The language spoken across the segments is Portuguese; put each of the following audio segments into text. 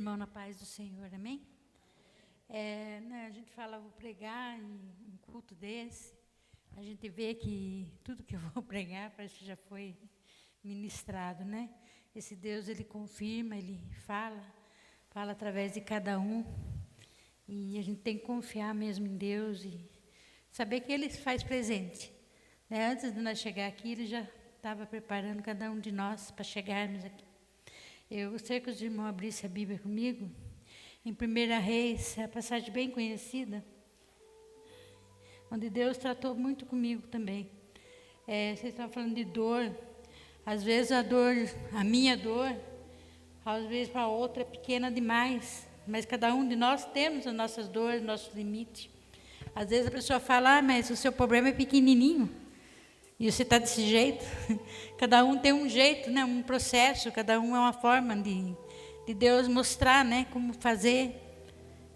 Irmão, na paz do Senhor, amém? A gente fala, vou pregar em um culto desse, a gente vê que tudo que eu vou pregar parece que já foi ministrado, né? Esse Deus, Ele confirma, Ele fala através de cada um, e a gente tem que confiar mesmo em Deus e saber que Ele se faz presente, né? Antes de nós chegar aqui, Ele já estava preparando cada um de nós para chegarmos aqui. Eu gostaria que os irmãos abrissem a Bíblia comigo, em 1 Reis, a passagem bem conhecida, onde Deus tratou muito comigo também. Vocês estavam falando de dor, às vezes a minha dor, às vezes para a outra é pequena demais, mas cada um de nós temos as nossas dores, nossos limites. Às vezes a pessoa fala, mas o seu problema é pequenininho, e você está desse jeito. Cada um tem um jeito, né? Um processo, cada um é uma forma de Deus mostrar, né? Como fazer.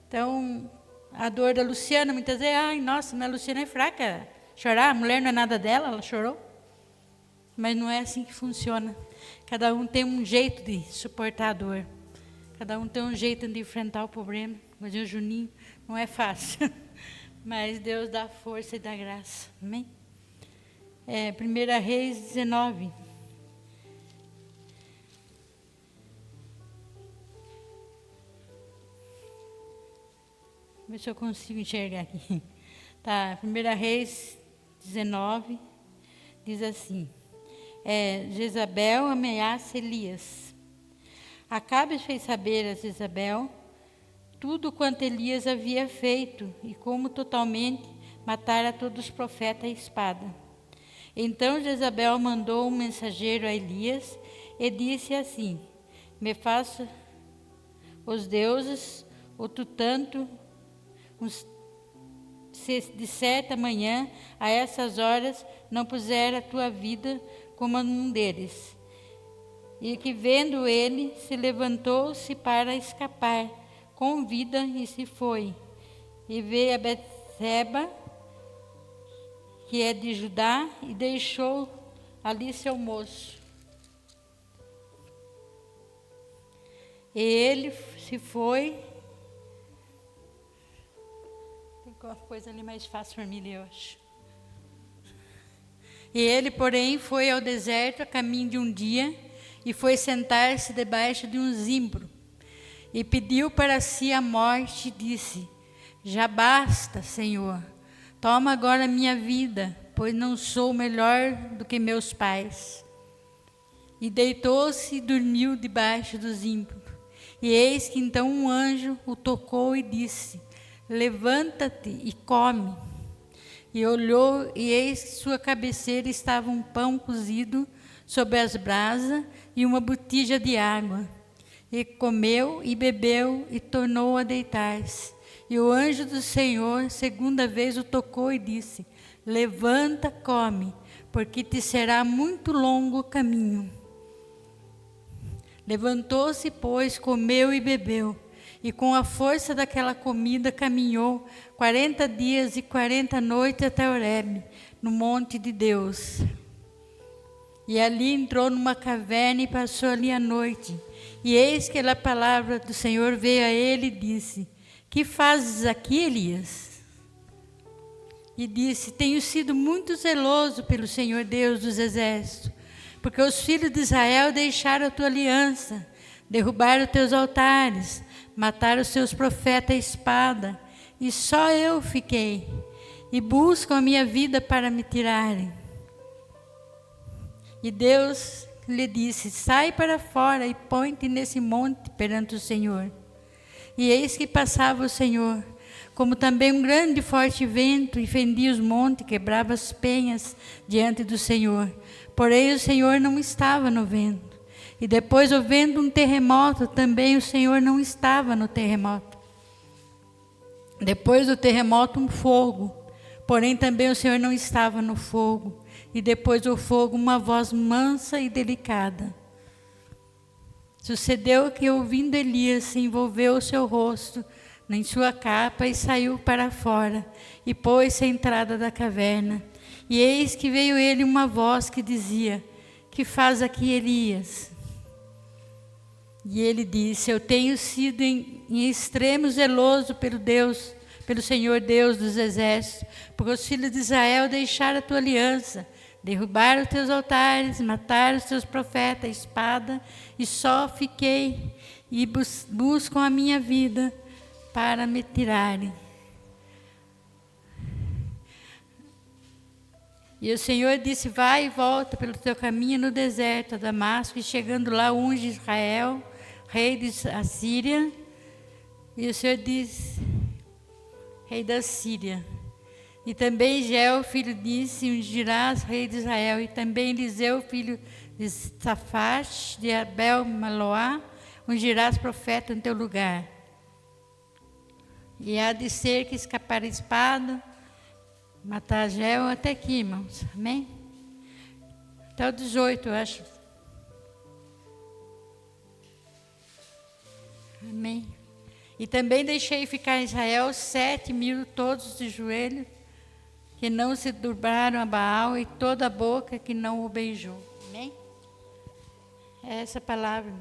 Então, a dor da Luciana, muitas vezes, ai, nossa, mas a Luciana é fraca. Chorar, a mulher não é nada dela, ela chorou. Mas não é assim que funciona. Cada um tem um jeito de suportar a dor. Cada um tem um jeito de enfrentar o problema. Mas o Juninho não é fácil. Mas Deus dá força e dá graça. Amém? 1 Reis 19. Vou ver se eu consigo enxergar aqui. Tá, 1 Reis 19 diz assim: Jezabel ameaça Elias. Acabe fez saber a Jezabel tudo quanto Elias havia feito e como totalmente matara todos os profetas à espada. Então Jezabel mandou um mensageiro a Elias e disse assim: me faça os deuses, outro tanto, se de certa manhã, a essas horas, não puser a tua vida como um deles. E que vendo ele, se levantou-se para escapar com vida e se foi. E veio a Betseba, que é de Judá, e deixou ali seu moço. E ele se foi. Tem uma coisa ali mais fácil para mim, eu acho. E ele, porém, foi ao deserto a caminho de um dia, e foi sentar-se debaixo de um zimbro, e pediu para si a morte, e disse: já basta, Senhor. Toma agora a minha vida, pois não sou melhor do que meus pais. E deitou-se e dormiu debaixo do zimbro. E eis que então um anjo o tocou e disse: levanta-te e come. E olhou, e eis que sua cabeceira estava um pão cozido sobre as brasas e uma botija de água. E comeu e bebeu e tornou a deitar-se. E o anjo do Senhor, segunda vez, o tocou e disse: levanta, come, porque te será muito longo o caminho. Levantou-se, pois, comeu e bebeu, e com a força daquela comida caminhou 40 dias e 40 noites até Horebe, no monte de Deus. E ali entrou numa caverna e passou ali a noite. E eis que a palavra do Senhor veio a ele e disse: que fazes aqui, Elias? E disse: tenho sido muito zeloso pelo Senhor Deus dos exércitos, porque os filhos de Israel deixaram a tua aliança, derrubaram os teus altares, mataram os seus profetas à espada, e só eu fiquei, e buscam a minha vida para me tirarem. E Deus lhe disse: sai para fora e põe-te nesse monte perante o Senhor. E eis que passava o Senhor, como também um grande e forte vento, e fendia os montes, quebrava as penhas diante do Senhor. Porém o Senhor não estava no vento. E depois, havendo um terremoto, também o Senhor não estava no terremoto. Depois do terremoto, um fogo. Porém também o Senhor não estava no fogo. E depois do fogo, uma voz mansa e delicada. Sucedeu que, ouvindo Elias, se envolveu o seu rosto em sua capa e saiu para fora, e pôs-se à entrada da caverna. E eis que veio ele uma voz que dizia: que faz aqui, Elias? E ele disse: eu tenho sido em extremo zeloso pelo Senhor Deus dos exércitos, porque os filhos de Israel deixaram a tua aliança, derrubaram os teus altares, mataram os teus profetas, a espada, e só fiquei e buscam a minha vida para me tirarem. E o Senhor disse: vai e volta pelo teu caminho no deserto, a Damasco, e chegando lá unge Israel, rei de Assíria. E o Senhor diz: rei da Síria. E também Geu, filho disse: ungirás rei de Israel. E também Eliseu, filho de Safate, de Abel-Maloá, ungirás profeta no teu lugar. E há de ser que escapar a espada, matar Geu até aqui, irmãos. Amém? Até o 18, eu acho. Amém. E também deixei ficar em Israel 7.000, todos de joelho, que não se dobraram a Baal, e toda a boca que não o beijou. Amém? É essa palavra.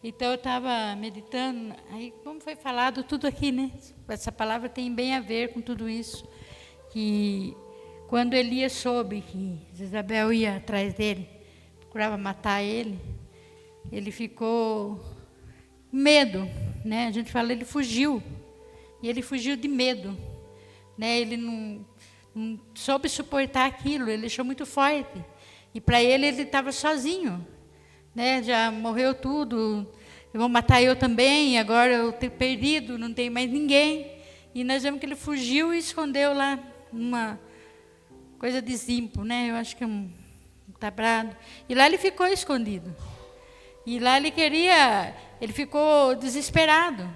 Então eu estava meditando, aí como foi falado tudo aqui, né? Essa palavra tem bem a ver com tudo isso. Que quando Elias soube que Jezabel ia atrás dele, procurava matar ele, ele ficou com medo, né? A gente fala, ele fugiu. E ele fugiu de medo, né? Ele não soube suportar aquilo, ele achou muito forte. E para ele estava sozinho, né? Já morreu tudo, vão matar eu também, agora eu tenho perdido, não tem mais ninguém. E nós vemos que ele fugiu e escondeu lá uma coisa de Zimpo, né? Eu acho que é um tabrado. E lá ele ficou escondido. E lá ele ficou desesperado.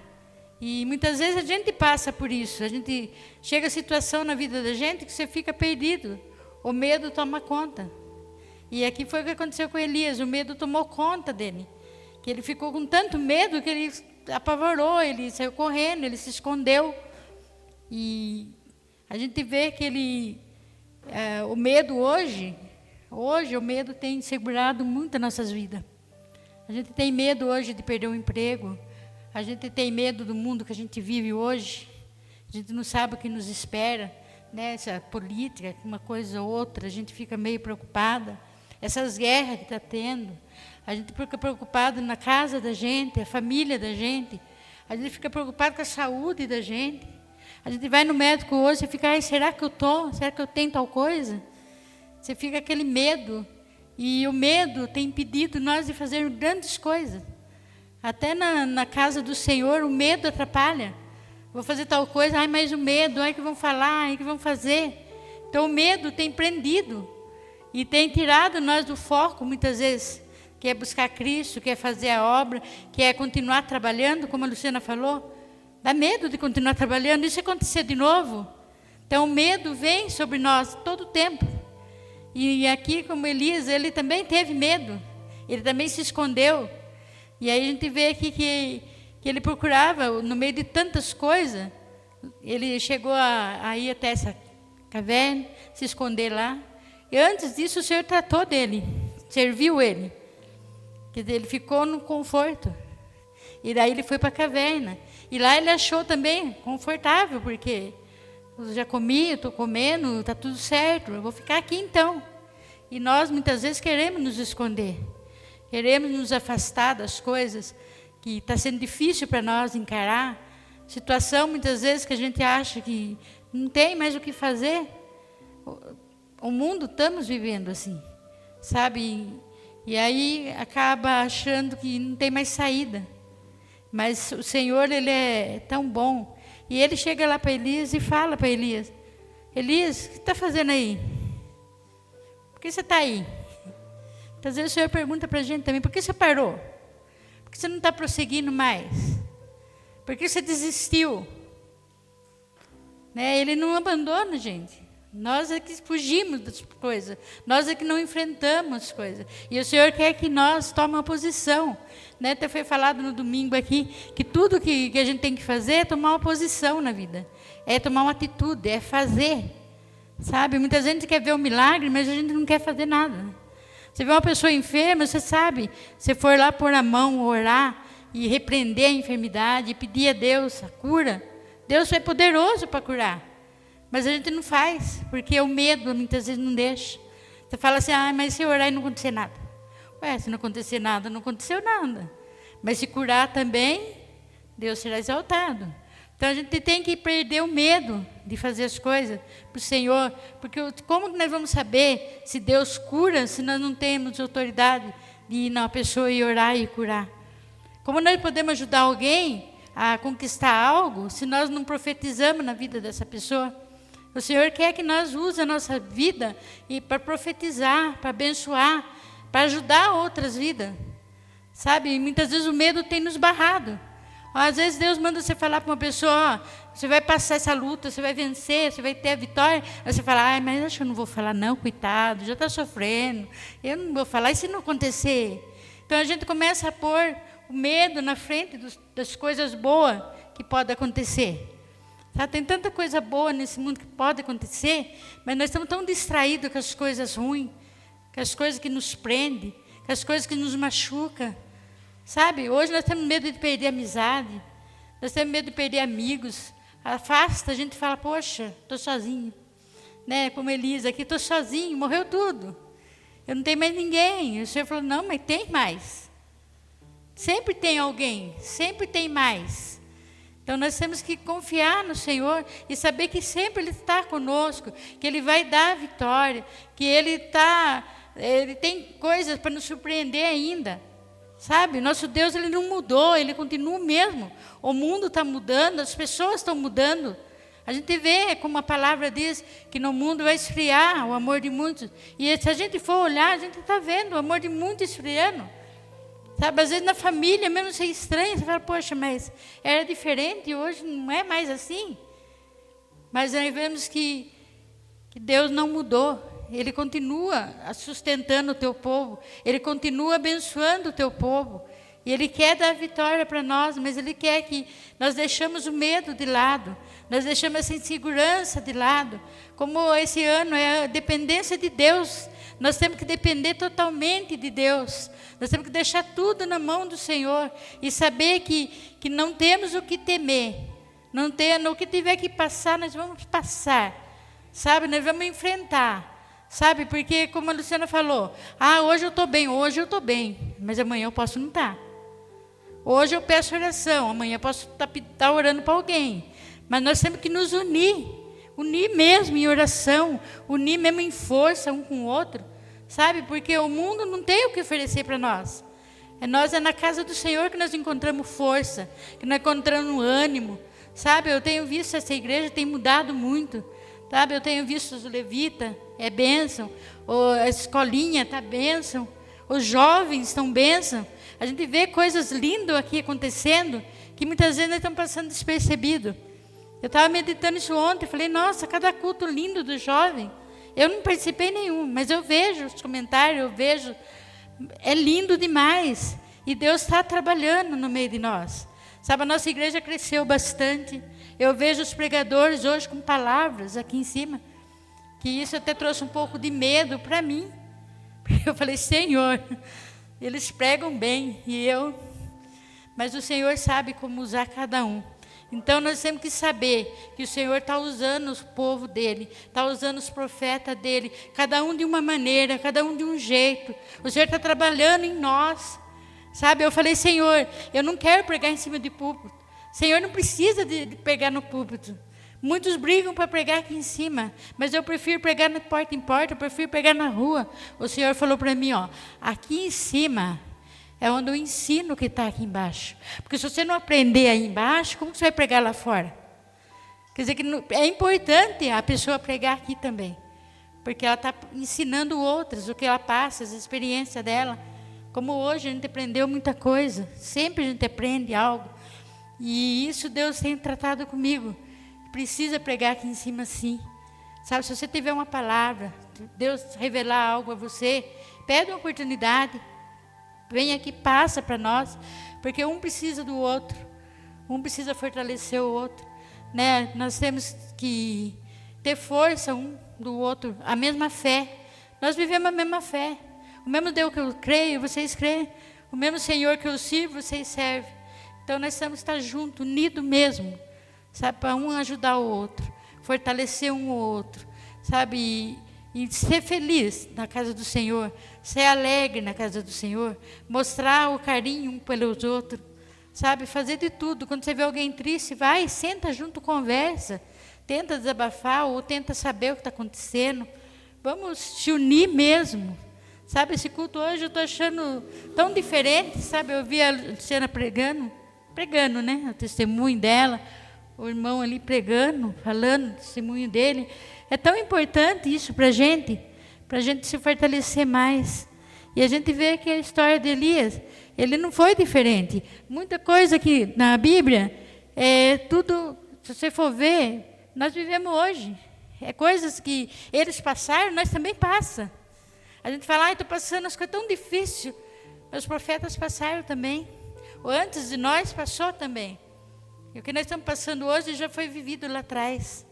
E muitas vezes a gente passa por isso. A gente chega a situação na vida da gente que você fica perdido. O medo toma conta. E aqui foi o que aconteceu com Elias. O medo tomou conta dele. Que ele ficou com tanto medo que ele apavorou, ele saiu correndo, ele se escondeu. E a gente vê que o medo hoje o medo tem segurado muito as nossas vidas. A gente tem medo hoje de perder o emprego. A gente tem medo do mundo que a gente vive hoje. A gente não sabe o que nos espera, né? Essa política, uma coisa ou outra, a gente fica meio preocupada. Essas guerras que está tendo, a gente fica preocupado na casa da gente, a família da gente. A gente fica preocupado com a saúde da gente. A gente vai no médico hoje e fica: será que eu estou? Será que eu tenho tal coisa? Você fica aquele medo. E o medo tem impedido nós de fazer grandes coisas. Até na casa do Senhor, o medo atrapalha. Vou fazer tal coisa, mas o medo, que vão falar, que vão fazer. Então o medo tem prendido e tem tirado nós do foco, muitas vezes. Quer buscar Cristo, quer fazer a obra, quer continuar trabalhando, como a Luciana falou. Dá medo de continuar trabalhando, isso acontecer de novo. Então o medo vem sobre nós todo o tempo. E aqui, como Elias, ele também teve medo. Ele também se escondeu. E aí a gente vê aqui que ele procurava, no meio de tantas coisas, ele chegou a ir até essa caverna, se esconder lá. E antes disso o Senhor tratou dele, serviu ele. Quer dizer, ele ficou no conforto. E daí ele foi para a caverna. E lá ele achou também confortável, porque eu já comi, estou comendo, está tudo certo, eu vou ficar aqui então. E nós muitas vezes queremos nos esconder. Queremos nos afastar das coisas que está sendo difícil para nós encarar. Situação, muitas vezes, que a gente acha que não tem mais o que fazer. O mundo estamos vivendo assim, sabe? E aí acaba achando que não tem mais saída. Mas o Senhor, Ele é tão bom. E Ele chega lá para Elias e fala para Elias: Elias, o que você está fazendo aí? Por que você está aí? Às vezes o Senhor pergunta para a gente também: por que você parou? Por que você não está prosseguindo mais? Por que você desistiu? Né? Ele não abandona a gente. Nós é que fugimos das coisas. Nós é que não enfrentamos as coisas. E o Senhor quer que nós tomemos uma posição. Né? Até foi falado no domingo aqui que tudo que a gente tem que fazer é tomar uma posição na vida. É tomar uma atitude, é fazer. Sabe? Muita gente quer ver um milagre, mas a gente não quer fazer nada. Você vê uma pessoa enferma, você sabe, se for lá pôr a mão, orar, e repreender a enfermidade, e pedir a Deus a cura. Deus é poderoso para curar. Mas a gente não faz, porque o medo muitas vezes não deixa. Você fala assim, mas se eu orar e não acontecer nada. Ué, se não acontecer nada, não aconteceu nada. Mas se curar também, Deus será exaltado. Então a gente tem que perder o medo de fazer as coisas para o Senhor. Porque como nós vamos saber se Deus cura, se nós não temos autoridade de ir na pessoa e orar e curar? Como nós podemos ajudar alguém a conquistar algo, se nós não profetizamos na vida dessa pessoa? O Senhor quer que nós usemos a nossa vida para profetizar, para abençoar, para ajudar outras vidas. Sabe, muitas vezes o medo tem nos barrado. Às vezes Deus manda você falar para uma pessoa, você vai passar essa luta, você vai vencer, você vai ter a vitória. Aí você fala, mas acho que eu não vou falar não, coitado, já está sofrendo. Eu não vou falar, e se não acontecer? Então a gente começa a pôr o medo na frente das coisas boas que podem acontecer. Tá? Tem tanta coisa boa nesse mundo que pode acontecer, mas nós estamos tão distraídos com as coisas ruins, com as coisas que nos prendem, com as coisas que nos machucam. Sabe, hoje nós temos medo de perder amizade, nós temos medo de perder amigos. Afasta, a gente fala, poxa, estou sozinho. Né? Como Elisa aqui, estou sozinho, morreu tudo. Eu não tenho mais ninguém. E o Senhor falou, não, mas tem mais. Sempre tem alguém, sempre tem mais. Então nós temos que confiar no Senhor e saber que sempre Ele está conosco, que Ele vai dar a vitória, que Ele tem coisas para nos surpreender ainda. Sabe, nosso Deus, Ele não mudou, Ele continua o mesmo. O mundo está mudando, as pessoas estão mudando. A gente vê, como a palavra diz, que no mundo vai esfriar o amor de muitos. E se a gente for olhar, a gente está vendo o amor de muitos esfriando. Sabe, às vezes na família, mesmo você estranha, você fala, poxa, mas era diferente, hoje não é mais assim. Mas nós vemos que Deus não mudou. Ele continua sustentando o teu povo. Ele continua abençoando o teu povo. E Ele quer dar vitória para nós, mas Ele quer que nós deixemos o medo de lado. Nós deixamos essa insegurança de lado. Como esse ano é a dependência de Deus. Nós temos que depender totalmente de Deus. Nós temos que deixar tudo na mão do Senhor. E saber que não temos o que temer. Não tem, o que tiver que passar, nós vamos passar. Sabe, nós vamos enfrentar. Sabe, porque como a Luciana falou, hoje eu estou bem, mas amanhã eu posso não estar. Hoje eu peço oração, amanhã eu posso estar orando para alguém. Mas nós temos que nos unir mesmo em oração, unir mesmo em força um com o outro. Sabe, porque o mundo não tem o que oferecer para nós. Nós é na casa do Senhor que nós encontramos força, que nós encontramos ânimo. Sabe, eu tenho visto essa igreja tem mudado muito. Sabe, eu tenho visto os levitas, é bênção. A escolinha está bênção. Os jovens estão bênção. A gente vê coisas lindas aqui acontecendo, que muitas vezes nós estamos passando despercebido. Eu estava meditando isso ontem, falei, nossa, cada culto lindo do jovem. Eu não participei nenhum, mas eu vejo os comentários, eu vejo. É lindo demais. E Deus está trabalhando no meio de nós. Sabe, a nossa igreja cresceu bastante. Eu vejo os pregadores hoje com palavras aqui em cima, que isso até trouxe um pouco de medo para mim. Porque eu falei, Senhor, eles pregam bem, mas o Senhor sabe como usar cada um. Então nós temos que saber que o Senhor está usando o povo dele, está usando os profetas dele, cada um de uma maneira, cada um de um jeito. O Senhor está trabalhando em nós. Sabe, eu falei, Senhor, eu não quero pregar em cima de púlpito. Senhor, não precisa de pregar no púlpito. Muitos brigam para pregar aqui em cima, mas eu prefiro pregar de porta em porta, eu prefiro pregar na rua. O Senhor falou para mim, aqui em cima é onde eu ensino o que está aqui embaixo. Porque se você não aprender aí embaixo, como você vai pregar lá fora? Quer dizer que é importante a pessoa pregar aqui também, porque ela está ensinando outras o que ela passa, as experiências dela. Como hoje a gente aprendeu muita coisa, sempre a gente aprende algo. E isso Deus tem tratado comigo. Precisa pregar aqui em cima sim. Sabe, se você tiver uma palavra, Deus revelar algo a você, pede uma oportunidade. Vem aqui, passa para nós. Porque um precisa do outro. Um precisa fortalecer o outro. Né? Nós temos que ter força um do outro. A mesma fé. Nós vivemos a mesma fé. O mesmo Deus que eu creio, vocês creem. O mesmo Senhor que eu sirvo, vocês servem. Então nós temos que estar juntos, unidos mesmo, sabe, para um ajudar o outro, fortalecer um ou outro, sabe, e ser feliz na casa do Senhor, ser alegre na casa do Senhor, mostrar o carinho um pelos outros, sabe, fazer de tudo. Quando você vê alguém triste, vai, senta junto, conversa, tenta desabafar ou tenta saber o que está acontecendo. Vamos se unir mesmo. Sabe, esse culto hoje eu estou achando tão diferente, sabe? Eu vi a Luciana pregando, né? O testemunho dela, o irmão ali pregando, falando o testemunho dele. É tão importante isso para a gente se fortalecer mais. E a gente vê que a história de Elias, ele não foi diferente. Muita coisa que na Bíblia, tudo, se você for ver, nós vivemos hoje. É coisas que eles passaram, nós também passamos. A gente fala, estou passando as coisas tão difíceis. Os profetas passaram também. O antes de nós passou também. E o que nós estamos passando hoje já foi vivido lá atrás.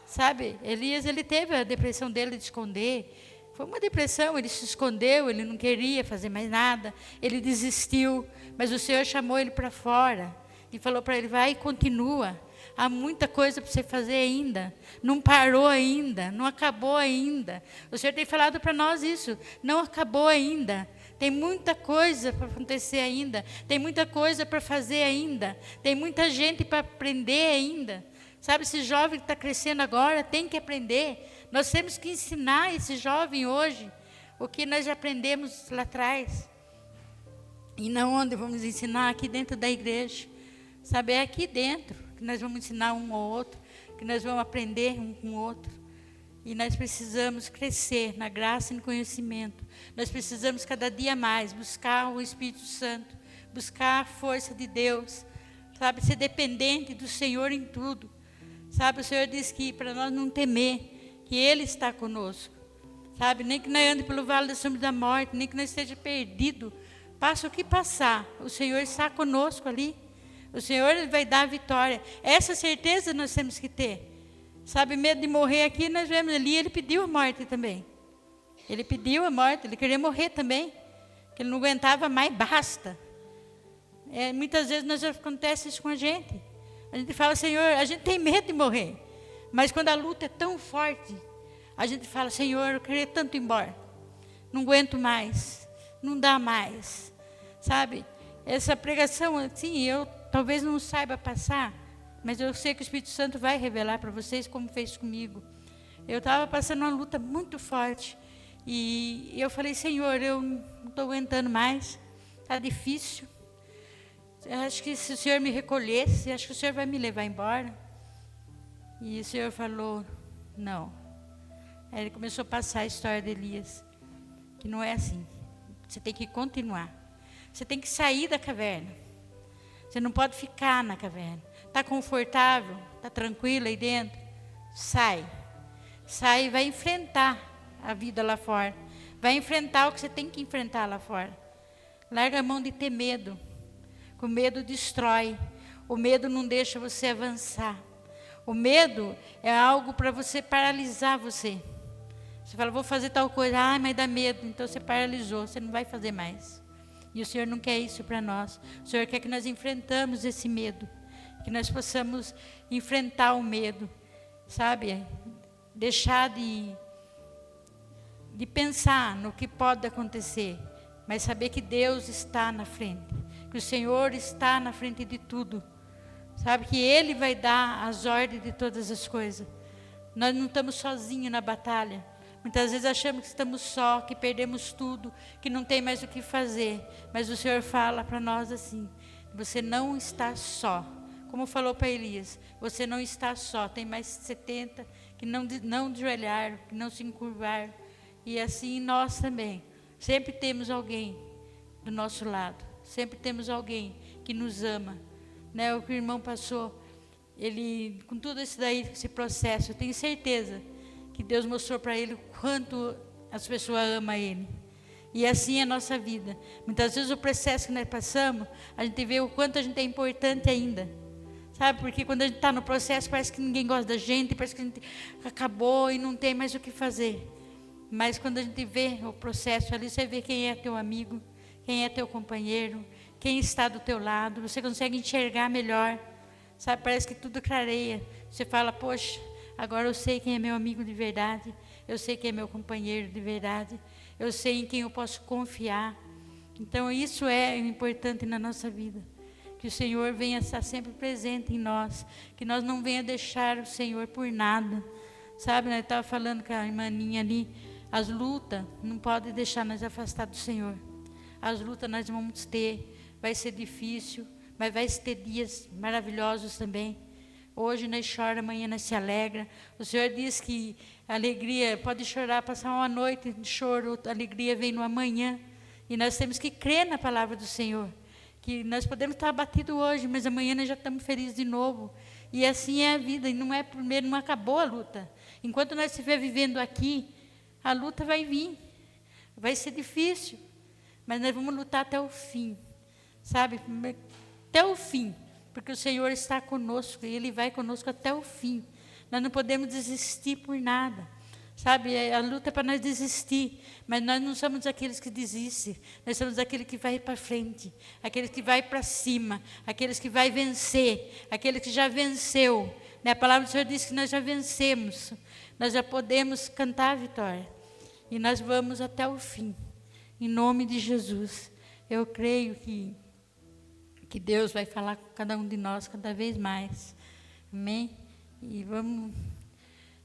Sabe, Elias, ele teve a depressão dele de esconder. Foi uma depressão, ele se escondeu, ele não queria fazer mais nada. Ele desistiu, mas o Senhor chamou ele para fora. E falou para ele, vai e continua. Há muita coisa para você fazer ainda. Não parou ainda, não acabou ainda. O Senhor tem falado para nós isso. Não acabou ainda. Tem muita coisa para acontecer ainda. Tem muita coisa para fazer ainda. Tem muita gente para aprender ainda. Sabe, esse jovem que está crescendo agora tem que aprender. Nós temos que ensinar esse jovem hoje o que nós já aprendemos lá atrás. E não onde vamos ensinar aqui dentro da igreja. Sabe, é aqui dentro que nós vamos ensinar um ao outro, que nós vamos aprender um com o outro. E nós precisamos crescer na graça e no conhecimento. Nós precisamos cada dia mais buscar o Espírito Santo, buscar a força de Deus, sabe, ser dependente do Senhor em tudo. Sabe, o Senhor diz que para nós não temer, que Ele está conosco. Sabe, nem que nós andemos pelo vale da sombra da morte, nem que nós esteja perdido, passa o que passar, o Senhor está conosco ali. O Senhor vai dar a vitória. Essa certeza nós temos que ter. Sabe, medo de morrer aqui, nós vemos ali, ele pediu a morte também. Ele pediu a morte, ele queria morrer também. Que ele não aguentava mais, basta. Muitas vezes acontece isso com a gente. A gente fala, Senhor, a gente tem medo de morrer. Mas quando a luta é tão forte, a gente fala, Senhor, eu queria tanto ir embora. Não aguento mais, não dá mais. Sabe, essa pregação, assim, eu talvez não saiba passar, mas eu sei que o Espírito Santo vai revelar para vocês como fez comigo. Eu estava passando uma luta muito forte. E eu falei, Senhor, eu não estou aguentando mais. Está difícil. Eu acho que se o Senhor me recolhesse, acho que o Senhor vai me levar embora. E o Senhor falou, não. Aí ele começou a passar a história de Elias. Que não é assim. Você tem que continuar. Você tem que sair da caverna. Você não pode ficar na caverna. Está confortável? Está tranquilo aí dentro? Sai. Sai e vai enfrentar a vida lá fora. Vai enfrentar o que você tem que enfrentar lá fora. Larga a mão de ter medo. O medo destrói. O medo não deixa você avançar. O medo é algo para você paralisar você. Você fala, vou fazer tal coisa. Mas dá medo. Então você paralisou. Você não vai fazer mais. E o Senhor não quer isso para nós. O Senhor quer que nós enfrentamos esse medo. Que nós possamos enfrentar o medo. Sabe? Deixar de pensar no que pode acontecer. Mas saber que Deus está na frente. Que o Senhor está na frente de tudo. Sabe? Que Ele vai dar as ordens de todas as coisas. Nós não estamos sozinhos na batalha. Muitas vezes achamos que estamos só, que perdemos tudo, que não tem mais o que fazer. Mas o Senhor fala para nós assim, você não está só. Como falou para Elias, você não está só. Tem mais 70 que não ajoelharam, que não se encurvaram. E assim nós também. Sempre temos alguém do nosso lado. Sempre temos alguém que nos ama. Né? O que o irmão passou, ele, com tudo isso daí, esse processo, eu tenho certeza que Deus mostrou para ele o quanto as pessoas amam ele. E assim é a nossa vida. Muitas vezes o processo que nós passamos, a gente vê o quanto a gente é importante ainda. Sabe, porque quando a gente está no processo, parece que ninguém gosta da gente, parece que a gente acabou e não tem mais o que fazer. Mas quando a gente vê o processo ali, você vê quem é teu amigo, quem é teu companheiro, quem está do teu lado, você consegue enxergar melhor, sabe, parece que tudo clareia, você fala, poxa, agora eu sei quem é meu amigo de verdade, eu sei quem é meu companheiro de verdade, eu sei em quem eu posso confiar. Então isso é importante na nossa vida, que o Senhor venha estar sempre presente em nós, que nós não venha deixar o Senhor por nada, sabe, eu estava falando com a irmãinha ali, as lutas não podem deixar nós afastar do Senhor, as lutas nós vamos ter, vai ser difícil, mas vai ter dias maravilhosos também. Hoje nós choramos, amanhã nós se alegra. O Senhor diz que a alegria, pode chorar, passar uma noite de choro, a alegria vem no amanhã. E nós temos que crer na palavra do Senhor. Que nós podemos estar abatidos hoje, mas amanhã nós já estamos felizes de novo. E assim é a vida, e não é primeiro, não acabou a luta. Enquanto nós estivermos vivendo aqui, a luta vai vir. Vai ser difícil, mas nós vamos lutar até o fim. Sabe? Até o fim. Porque o Senhor está conosco e Ele vai conosco até o fim. Nós não podemos desistir por nada. Sabe, a luta é para nós desistir, mas nós não somos aqueles que desistem. Nós somos aqueles que vai para frente, aqueles que vai para cima, aqueles que vai vencer, aqueles que já venceu. A palavra do Senhor diz que nós já vencemos. Nós já podemos cantar a vitória. E nós vamos até o fim. Em nome de Jesus. Eu creio que Deus vai falar com cada um de nós cada vez mais. Amém? E vamos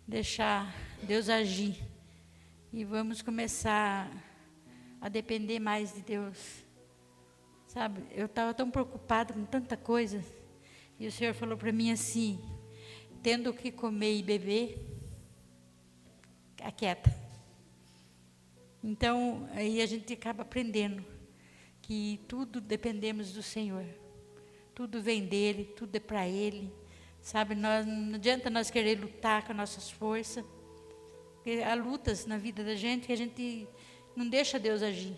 deixar Deus agir. E vamos começar a depender mais de Deus. Sabe, eu estava tão preocupada com tanta coisa. E o Senhor falou para mim assim, tendo o que comer e beber, aquieta. Então, aí a gente acaba aprendendo que tudo dependemos do Senhor. Tudo vem dEle, tudo é para Ele. Sabe, não adianta nós querer lutar com as nossas forças. Porque há lutas na vida da gente que a gente não deixa Deus agir.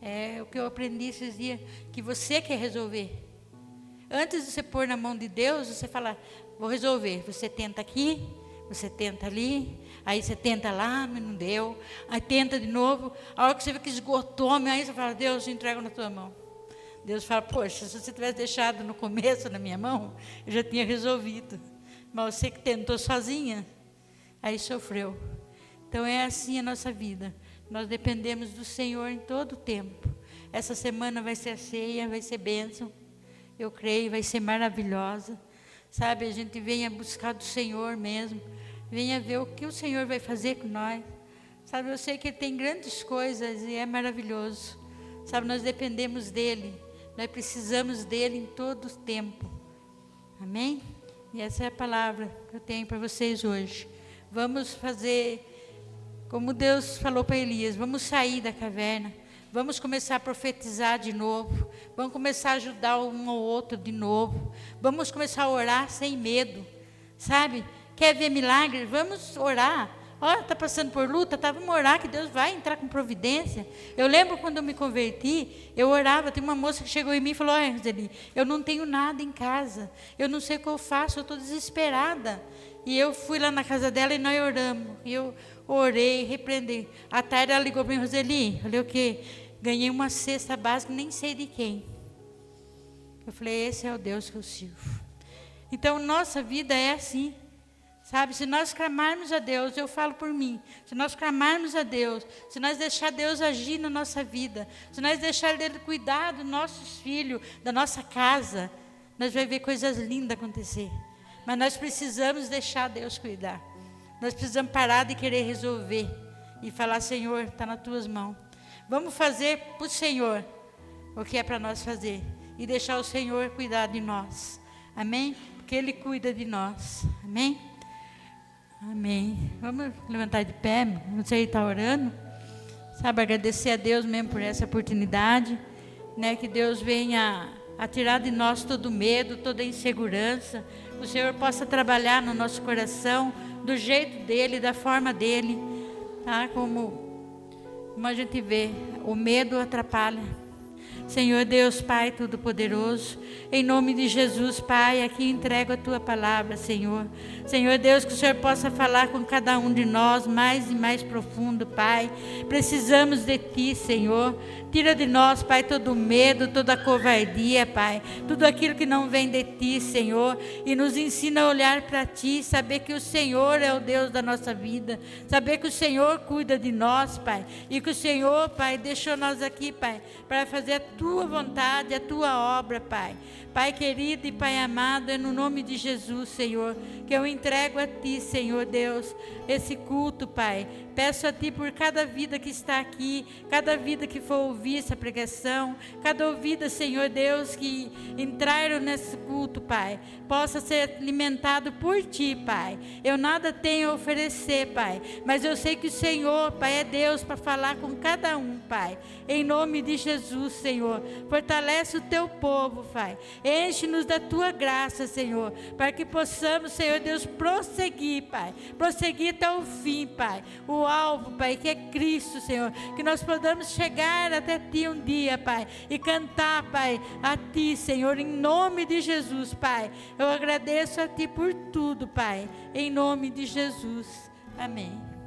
É o que eu aprendi esses dias, que você quer resolver. Antes de você pôr na mão de Deus, você fala, vou resolver. Você tenta aqui, você tenta ali, aí você tenta lá, mas não deu. Aí tenta de novo, a hora que você vê que esgotou, aí você fala, Deus, eu entrego na tua mão. Deus fala, poxa, se você tivesse deixado no começo na minha mão, eu já tinha resolvido. Mas você que tentou sozinha, aí sofreu. Então é assim a nossa vida. Nós dependemos do Senhor em todo o tempo. Essa semana vai ser ceia, vai ser bênção. Eu creio, vai ser maravilhosa. Sabe, a gente venha buscar do Senhor mesmo. Venha ver o que o Senhor vai fazer com nós. Sabe, eu sei que Ele tem grandes coisas e é maravilhoso. Sabe, nós dependemos dEle. Nós precisamos dEle em todo o tempo. Amém? E essa é a palavra que eu tenho para vocês hoje. Vamos fazer como Deus falou para Elias. Vamos sair da caverna. Vamos começar a profetizar de novo. Vamos começar a ajudar um ou outro de novo. Vamos começar a orar sem medo. Sabe? Quer ver milagre? Vamos orar. Olha, está passando por luta, vamos orar que Deus vai entrar com providência. Eu lembro quando eu me converti, eu orava, tem uma moça que chegou em mim e falou, olha, Roseli, eu não tenho nada em casa, eu não sei o que eu faço, eu estou desesperada. E eu fui lá na casa dela e nós oramos. E eu orei, repreendi. À tarde ela ligou para mim, Roseli, falei o quê? Ganhei uma cesta básica, nem sei de quem. Eu falei, esse é o Deus que eu sirvo. Então, nossa vida é assim. Sabe, se nós clamarmos a Deus, eu falo por mim, se nós clamarmos a Deus, se nós deixar Deus agir na nossa vida, se nós deixar Ele cuidar dos nossos filhos, da nossa casa, nós vamos ver coisas lindas acontecer. Mas nós precisamos deixar Deus cuidar. Nós precisamos parar de querer resolver e falar, Senhor, está nas tuas mãos. Vamos fazer para o Senhor o que é para nós fazer e deixar o Senhor cuidar de nós. Amém? Porque Ele cuida de nós. Amém? Amém. Vamos levantar de pé, você está orando, sabe, agradecer a Deus mesmo por essa oportunidade, né, que Deus venha a tirar de nós todo medo, toda insegurança, o Senhor possa trabalhar no nosso coração, do jeito dEle, da forma dEle, tá, como a gente vê, o medo atrapalha, Senhor Deus, Pai Todo-Poderoso, em nome de Jesus, Pai, aqui entrego a Tua palavra, Senhor. Senhor Deus, que o Senhor possa falar com cada um de nós mais e mais profundo, Pai. Precisamos de Ti, Senhor. Tira de nós, Pai, todo o medo, toda a covardia, Pai. Tudo aquilo que não vem de Ti, Senhor. E nos ensina a olhar para Ti, saber que o Senhor é o Deus da nossa vida. Saber que o Senhor cuida de nós, Pai. E que o Senhor, Pai, deixou nós aqui, Pai, para fazer a Tua vontade, a Tua obra, Pai. Pai querido e Pai amado, é no nome de Jesus, Senhor, que eu entrego a Ti, Senhor Deus, esse culto, Pai. Peço a Ti por cada vida que está aqui, cada vida que for ouvir essa pregação, cada ouvida, Senhor Deus, que entraram nesse culto, Pai, possa ser alimentado por Ti, Pai. Eu nada tenho a oferecer, Pai, mas eu sei que o Senhor, Pai, é Deus para falar com cada um, Pai. Em nome de Jesus, Senhor, fortalece o Teu povo, Pai. Enche-nos da Tua graça, Senhor, para que possamos, Senhor Deus, prosseguir, Pai. Prosseguir até o fim, Pai. O alvo, Pai, que é Cristo, Senhor. Que nós podamos chegar até Ti um dia, Pai, e cantar, Pai, a Ti, Senhor, em nome de Jesus, Pai. Eu agradeço a Ti por tudo, Pai, em nome de Jesus. Amém.